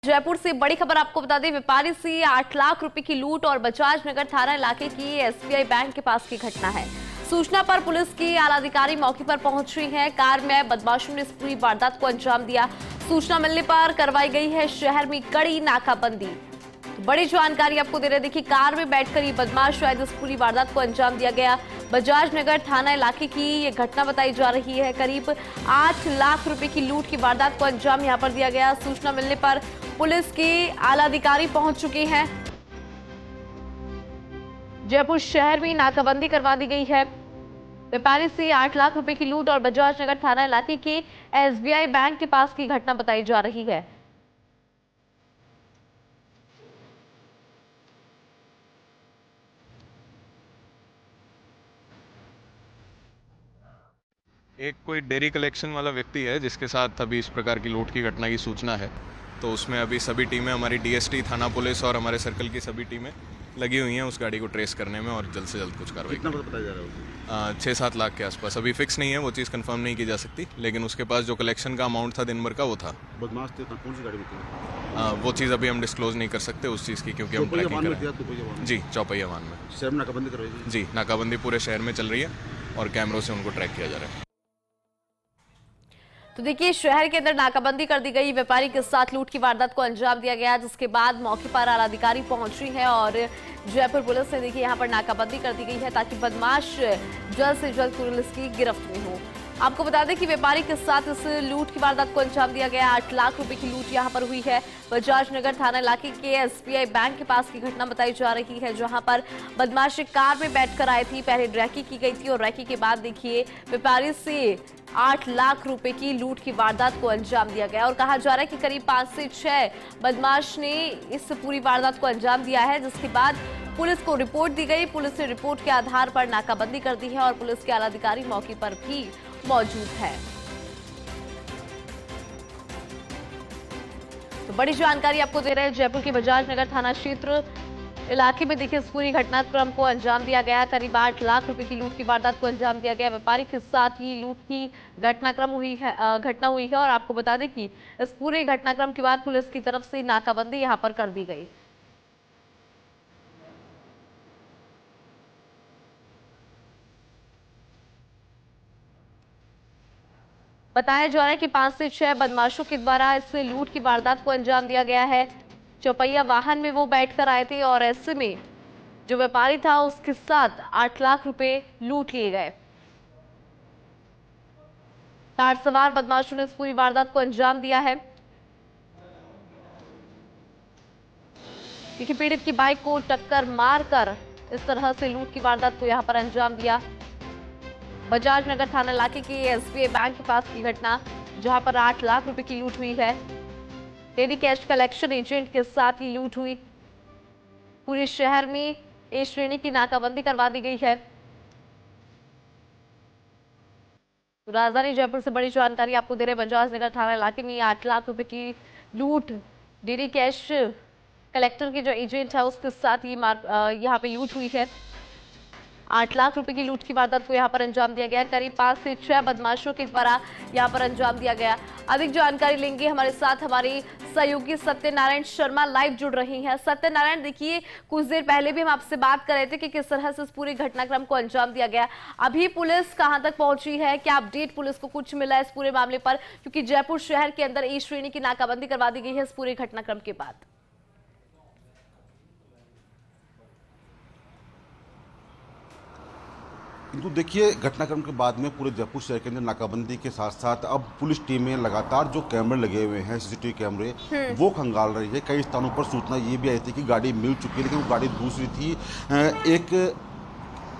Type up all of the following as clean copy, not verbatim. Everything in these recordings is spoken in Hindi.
जयपुर से बड़ी खबर आपको बता दें, व्यापारी से 8 लाख रुपए की लूट और बजाज नगर थाना इलाके की एसबीआई बैंक के पास की घटना है। सूचना पर पुलिस की आला अधिकारी मौके पर पहुंच रही हैं। कार में बदमाशों ने इस पूरी वारदात को अंजाम दिया। सूचना मिलने पर करवाई गई है शहर में कड़ी नाकाबंदी। बड़ी जानकारी आपको दे रहे, देखिए कार में बैठकर ये बदमाश शायद इस पूरी वारदात को अंजाम दिया गया। बजाज नगर थाना इलाके की ये घटना बताई जा रही है। करीब 8 लाख रुपए की लूट की वारदात को अंजाम यहां पर दिया गया। सूचना मिलने पर पुलिस के आला अधिकारी पहुंच चुके हैं। जयपुर शहर में नाकाबंदी करवा दी गई है। व्यापारी से 8 लाख रुपए की लूट और बजाज नगर थाना इलाके के एसबीआई बैंक के पास की घटना बताई जा रही है। एक कोई डेयरी कलेक्शन वाला व्यक्ति है जिसके साथ अभी इस प्रकार की लूट की घटना की सूचना है। तो उसमें अभी सभी टीमें, हमारी डीएसटी, थाना पुलिस और हमारे सर्कल की सभी टीमें लगी हुई हैं उस गाड़ी को ट्रेस करने में और जल्द से जल्द कुछ कार्रवाई। कितना बताया जा रहा है? 6-7 लाख के आसपास। अभी फिक्स नहीं है, वो चीज़ कंफर्म नहीं की जा सकती, लेकिन उसके पास जो कलेक्शन का अमाउंट था दिन भर का वो था। बदमाश थे, कौन सी गाड़ी में थे? वो चीज़ अभी हम डिस्क्लोज नहीं कर सकते उस चीज़ की, क्योंकि हम ट्रैकिंग कर रहे हैं। जी, चौपहिया वाहन में। शहर में नाकाबंदी करवाई गई? जी, नाकाबंदी पूरे शहर में चल रही है और कैमरों से उनको ट्रैक किया जा रहा है। तो देखिए शहर के अंदर नाकाबंदी कर दी गई। व्यापारी के साथ लूट की वारदात को अंजाम दिया गया, जिसके बाद मौके पर आला अधिकारी पहुंच रही है और जयपुर पुलिस ने देखिए यहां पर नाकाबंदी कर दी गई है ताकि बदमाश जल्द से जल्द पुलिस की गिरफ्त में हो। आपको बता दें कि व्यापारी के साथ इस लूट की वारदात को अंजाम दिया गया। 8 लाख रुपए की लूट यहां पर हुई है। बजाज नगर थाना इलाके के एसबीआई बैंक के पास की घटना बताई जा रही है, जहां पर बदमाश कार में बैठकर आए थी। पहले रैकी की गई थी और रैकी के बाद देखिए व्यापारी से 8 लाख रुपए की लूट की वारदात को अंजाम दिया गया और कहा जा रहा है कि करीब 5 से 6 बदमाश ने इस पूरी वारदात को अंजाम दिया है, जिसके बाद पुलिस को रिपोर्ट दी गई। पुलिस ने रिपोर्ट के आधार पर नाकाबंदी कर दी है और पुलिस के आला अधिकारी मौके पर भी मौजूद है। तो बड़ी जानकारी आपको दे रहे हैं, जयपुर के बजाज नगर थाना क्षेत्र इलाके में देखिए इस पूरी घटनाक्रम को अंजाम दिया गया। करीब 8 लाख रुपए की लूट की वारदात को अंजाम दिया गया। व्यापारी के साथ ही लूट की घटना हुई है और आपको बता दें कि इस पूरे घटनाक्रम के बाद पुलिस की तरफ से नाकाबंदी यहां पर कर दी गई। बताया जा रहा है कि 5 से 6 बदमाशों के द्वारा इस लूट की वारदात को अंजाम दिया गया है। चौपहिया वाहन में वो बैठकर आए थे और ऐसे में जो व्यापारी था उसके साथ 8 लाख रुपए लूट लिए गए। कार सवार बदमाशों ने इस पूरी वारदात को अंजाम दिया है। देखिए पीड़ित की बाइक को टक्कर मारकर इस तरह से लूट की वारदात को यहां पर अंजाम दिया। बजाज नगर थाना इलाके की एसबीआई बैंक के पास की घटना, जहां पर 8 लाख रुपए की लूट हुई है। डेली कैश कलेक्शन एजेंट के साथ ही लूट हुई। पूरे शहर में ए श्रेणी की नाकाबंदी करवा दी गई है। तो राजधानी जयपुर से बड़ी जानकारी आपको दे रहे हैं, बजाज नगर थाना इलाके में 8 लाख रुपए की लूट, डेली कैश कलेक्टर के जो एजेंट है उसके साथ ही यहाँ पे लूट हुई है। 8 लाख रुपए की लूट की वारदात को यहां पर अंजाम दिया गया। करीब 5 से 6 बदमाशों के द्वारा यहां पर अंजाम दिया गया। अधिक जानकारी लेंगे, हमारे साथ हमारी सहयोगी सत्यनारायण शर्मा लाइव जुड़ रही हैं। सत्यनारायण, देखिए कुछ देर पहले भी हम आपसे बात कर रहे थे कि किस तरह से इस पूरे घटनाक्रम को अंजाम दिया गया। अभी पुलिस कहां तक पहुंची है, क्या अपडेट पुलिस को कुछ मिला है इस पूरे मामले पर, क्योंकि जयपुर शहर के अंदर ए श्रेणी की नाकाबंदी करवा दी गई है इस पूरे घटनाक्रम के बाद? किंतु देखिए घटनाक्रम के बाद में पूरे जयपुर शहर के अंदर नाकाबंदी के साथ साथ अब पुलिस टीमें लगातार जो कैमरे लगे हुए हैं, सीसीटीवी कैमरे, वो खंगाल रही है। कई स्थानों पर सूचना ये भी आई थी कि गाड़ी मिल चुकी है, लेकिन वो गाड़ी दूसरी थी।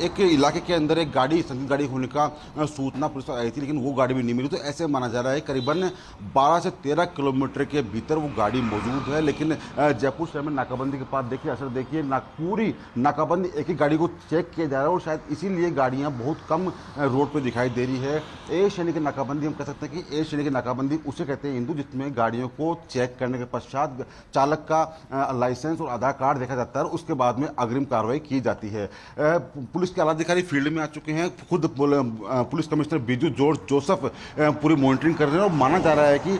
एक इलाके के अंदर एक गाड़ी, संदिग्ध गाड़ी होने का सूचना पुलिस को आई थी, लेकिन वो गाड़ी भी नहीं मिली। तो ऐसे माना जा रहा है करीबन 12 से 13 किलोमीटर के भीतर वो गाड़ी मौजूद है। लेकिन जयपुर शहर में नाकाबंदी के बाद देखिए असर देखिए, पूरी नाकाबंदी एक ही गाड़ी को चेक किया जा रहा है और शायद इसीलिए गाड़ियाँ बहुत कम रोड पर दिखाई दे रही है। ए श्रेणी की नाकाबंदी हम कह सकते हैं कि ए श्रेणी की नाकाबंदी उसे कहते हैं हिंदू, जिसमें गाड़ियों को चेक करने के पश्चात चालक का लाइसेंस और आधार कार्ड देखा जाता है और उसके बाद में अग्रिम कार्रवाई की जाती है। पुलिस पुलिस के आला अधिकारी फील्ड में आ चुके हैं। खुद police commissioner Biju George Joseph पूरी मॉनिटरिंग कर रहे हैं और माना जा रहा है कि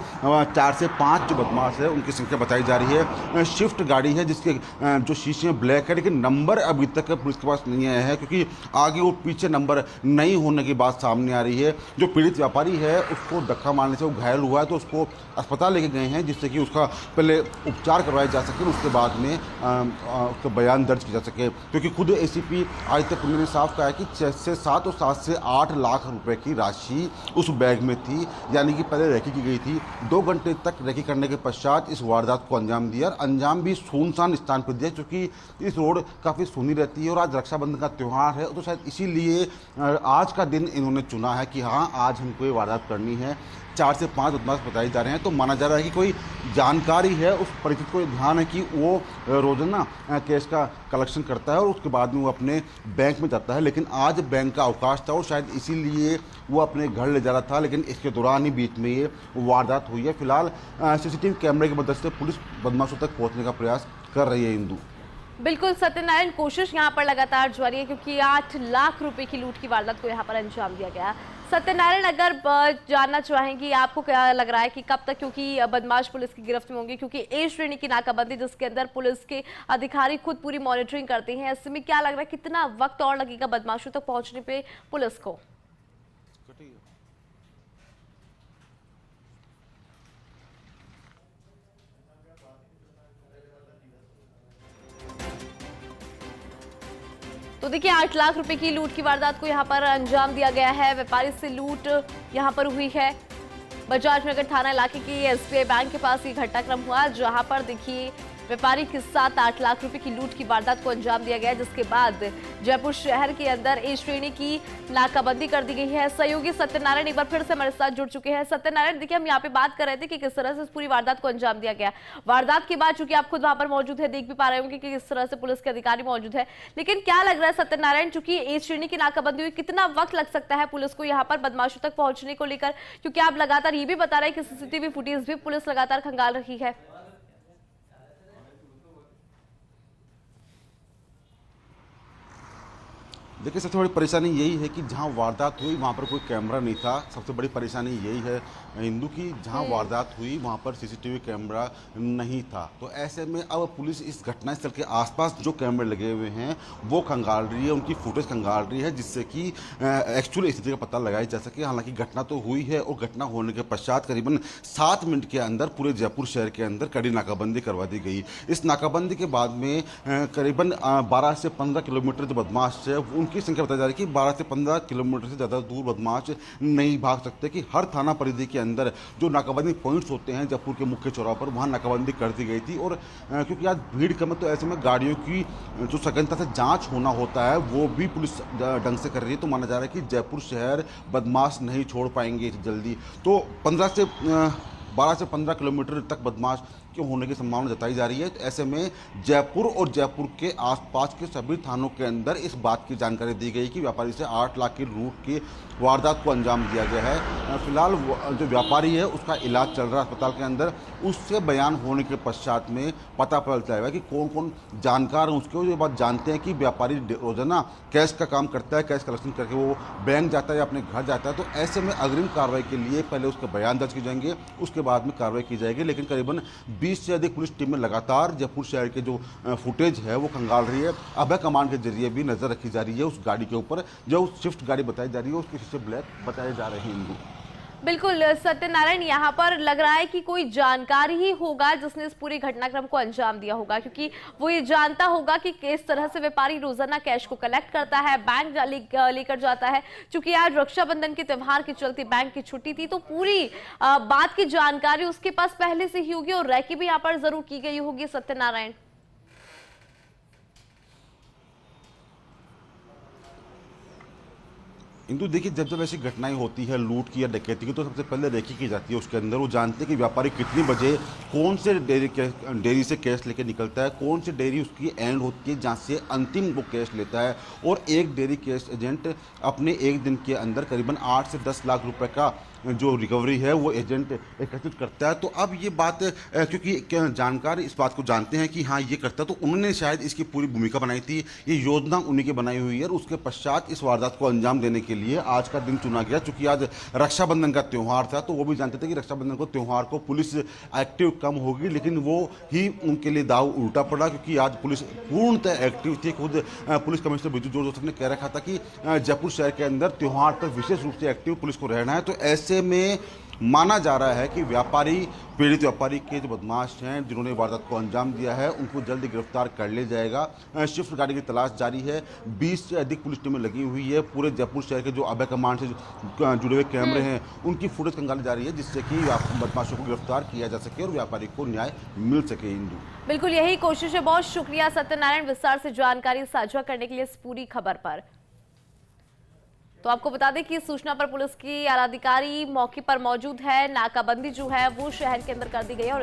4 से 5 जो बदमाश है उनकी संख्या बताई जा रही है। शिफ्ट गाड़ी है जिसके जो शीशे ब्लैक है, लेकिन नंबर अभी तक पुलिस के पास नहीं आया है क्योंकि आगे और पीछे नंबर नहीं होने की बात सामने आ रही है। जो पीड़ित व्यापारी है उसको धक्का मारने से वो घायल हुआ है, तो उसको अस्पताल लेके गए हैं जिससे कि उसका पहले उपचार करवाया जा सके, उसके बाद में उसका बयान दर्ज किया जा सके। क्योंकि खुद एसीपी आदित्य पुण्य ने साफ कहा है कि 6 से 7 और 7 से 8 लाख रुपए की राशि उस बैग में थी, यानी कि पहले रेकी की गई थी। 2 घंटे तक रेकी करने के पश्चात इस वारदात को अंजाम दिया और अंजाम भी सुनसान स्थान पर दिया, क्योंकि इस रोड काफ़ी सुनी रहती है और आज रक्षाबंधन का त्यौहार है, तो शायद इसीलिए आज का दिन इन्होंने चुना है कि हाँ आज हमको ये वारदात करनी है। 4 से 5 बदमाश बताए जा रहे हैं, तो माना जा रहा है कि कोई जानकारी है, उस परिचित को ध्यान है कि वो रोजाना कैश का कलेक्शन करता है और उसके बाद में वो अपने बैंक में जाता है। लेकिन आज बैंक का अवकाश था और शायद इसीलिए वो अपने घर ले जा रहा था, लेकिन इसके दौरान ही बीच में ये वारदात हुई है। फिलहाल सीसीटीवी कैमरे की मदद से पुलिस बदमाशों तक पहुँचने का प्रयास कर रही है। इंदु, बिल्कुल सत्यनारायण, कोशिश यहाँ पर लगातार जारी है क्योंकि 8 लाख रुपए की लूट की वारदात को यहाँ पर अंजाम दिया गया। सत्यनारायण, अगर जानना चाहेंगी आपको क्या लग रहा है कि कब तक, क्योंकि बदमाश पुलिस की गिरफ्त में होंगे, क्योंकि ए श्रेणी की नाकाबंदी जिसके अंदर पुलिस के अधिकारी खुद पूरी मॉनिटरिंग करते हैं, ऐसे में क्या लग रहा है कितना वक्त और लगेगा बदमाशों तक पहुंचने पे पुलिस को? तो देखिए 8 लाख रुपए की लूट की वारदात को यहां पर अंजाम दिया गया है। व्यापारी से लूट यहां पर हुई है। बजाज नगर थाना इलाके की एसबीआई बैंक के पास ये घटनाक्रम हुआ, जहां पर देखिए व्यापारी के साथ 8 लाख रुपए की लूट की वारदात को अंजाम दिया गया, जिसके बाद जयपुर शहर के अंदर ए श्रेणी की नाकाबंदी कर दी गई है। सहयोगी सत्यनारायण एक बार फिर से हमारे साथ जुड़ चुके हैं। सत्यनारायण, देखिए हम यहाँ पे बात कर रहे थे कि किस तरह से इस पूरी वारदात को अंजाम दिया गया। वारदात के बाद चूंकि आप खुद वहां पर मौजूद है, देख भी पा रहे होंगे कि किस तरह से पुलिस के अधिकारी मौजूद है, लेकिन क्या लग रहा है सत्यनारायण, चूंकि ए श्रेणी की नाकाबंदी हुई, कितना वक्त लग सकता है पुलिस को यहाँ पर बदमाशों तक पहुंचने को लेकर? क्योंकि आप लगातार ये भी बता रहे हैं कि सीसीटीवी फुटेज भी पुलिस लगातार खंगाल रही है। देखिए, सबसे बड़ी परेशानी यही है कि जहां वारदात हुई वहां पर कोई कैमरा नहीं था। सबसे बड़ी परेशानी यही है हिंदू की, जहां वारदात हुई वहां पर सीसीटीवी कैमरा नहीं था। तो ऐसे में अब पुलिस इस घटनास्थल के आसपास जो कैमरे लगे हुए हैं वो खंगाल रही है, उनकी फुटेज खंगाल रही है, जिससे कि एक्चुअल स्थिति का पता लगाया जा सके। हालांकि घटना तो हुई है और घटना होने के पश्चात करीबन 7 मिनट के अंदर पूरे जयपुर शहर के अंदर कड़ी नाकाबंदी करवा दी गई। इस नाकाबंदी के बाद में करीबन 12 से 15 किलोमीटर जो बदमाश है उनकी संख्या बताई जा रही है कि 12 से 15 किलोमीटर से ज़्यादा दूर बदमाश नहीं भाग सकते, कि हर थाना परिधि के अंदर जो नाकाबंदी पॉइंट्स होते हैं जयपुर के मुख्य चौराहों पर, वहाँ नाकाबंदी कर दी गई थी। और क्योंकि आज भीड़ कम है तो ऐसे में गाड़ियों की जो सघनता से जांच होना होता है वो भी पुलिस ढंग से कर रही है। तो माना जा रहा है कि जयपुर शहर बदमाश नहीं छोड़ पाएंगे जल्दी। तो 12 से 15 किलोमीटर तक बदमाश के होने की संभावना जताई जा रही है। तो ऐसे में जयपुर और जयपुर के आसपास के सभी थानों के अंदर इस बात की जानकारी दी गई कि व्यापारी से 8 लाख की लूट की वारदात को अंजाम दिया गया है। फिलहाल जो व्यापारी है उसका इलाज चल रहा है अस्पताल के अंदर। उससे बयान होने के पश्चात में पता चलता है कि कौन कौन जानकार हैं उसके। ये बात जानते हैं कि व्यापारी रोजाना कैश का काम करता है, कैश कलेक्शन करके वो बैंक जाता है या अपने घर जाता है। तो ऐसे में अग्रिम कार्रवाई के लिए पहले उसके बयान दर्ज किए जाएंगे, उसके बाद में कार्रवाई की जाएगी। लेकिन करीबन 20 से अधिक पुलिस टीमें लगातार जयपुर शहर के जो फुटेज है वो खंगाल रही है। अभय कमान के जरिए भी नजर रखी जा रही है उस गाड़ी के ऊपर, जो स्विफ्ट गाड़ी बताई जा रही है उसके शीशे ब्लैक बताए जा रहे हैं। बिल्कुल सत्यनारायण, यहाँ पर लग रहा है कि कोई जानकारी ही होगा जिसने इस पूरे घटनाक्रम को अंजाम दिया होगा, क्योंकि वो ये जानता होगा कि किस तरह से व्यापारी रोजाना कैश को कलेक्ट करता है, बैंक लेकर जाता है। चूंकि आज रक्षाबंधन के त्योहार के चलते बैंक की छुट्टी थी, तो पूरी बात की जानकारी उसके पास पहले से ही होगी और रैकी भी यहाँ पर जरूर की गई होगी। सत्यनारायण, इंदु, देखिए जब ऐसी घटनाएं होती है लूट की या डकैती की, तो सबसे पहले रेकी की जाती है उसके अंदर। वो जानते हैं कि व्यापारी कितनी बजे कौन से डेयरी से कैश लेके निकलता है, कौन सी डेयरी उसकी एंड होती है जहाँ से अंतिम वो कैश लेता है। और एक डेयरी कैश एजेंट अपने एक दिन के अंदर करीबन 8 से 10 लाख रुपए का जो रिकवरी है वो एजेंट एकत्रित करता है। तो अब ये बात क्योंकि जानकार इस बात को जानते हैं कि हाँ ये करता है, तो उन्होंने शायद इसकी पूरी भूमिका बनाई थी, ये योजना उन्हीं की बनाई हुई है। और उसके पश्चात इस वारदात को अंजाम देने के लिए आज का दिन चुना गया। चूंकि आज रक्षाबंधन का त्यौहार था, तो वो भी जानते थे कि रक्षाबंधन को त्यौहार को पुलिस एक्टिव कम होगी, लेकिन वो ही उनके लिए दाव उल्टा पड़ा, क्योंकि आज पुलिस पूर्णतः एक्टिव थी। खुद police commissioner Biju George Joseph ने कह रखा था कि जयपुर शहर के अंदर त्यौहार पर विशेष रूप से एक्टिव पुलिस को रहना है। तो ऐसे में माना जा रहा है कि पीड़ित व्यापारी के जो बदमाश हैं जिन्होंने वारदात को अंजाम दिया है, उनको जल्द गिरफ्तार कर लिया जाएगा। शिफ्ट गाड़ी की तलाश जारी है, 20 से अधिक पुलिस टीमें लगी हुई है। पूरे जयपुर शहर के जो अभय कमांड से जुड़े हुए कैमरे हैं उनकी फुटेज खंगाली जा रही है, जिससे कि बदमाशों को गिरफ्तार किया जा सके और व्यापारी को न्याय मिल सके। इंदु, बिल्कुल यही कोशिश है। बहुत शुक्रिया सत्यनारायण विस्तार से जानकारी साझा करने के लिए इस पूरी खबर पर। तो आपको बता दें कि इस सूचना पर पुलिस की आला अधिकारी मौके पर मौजूद है। नाकाबंदी जो है वो शहर के अंदर कर दी गई है और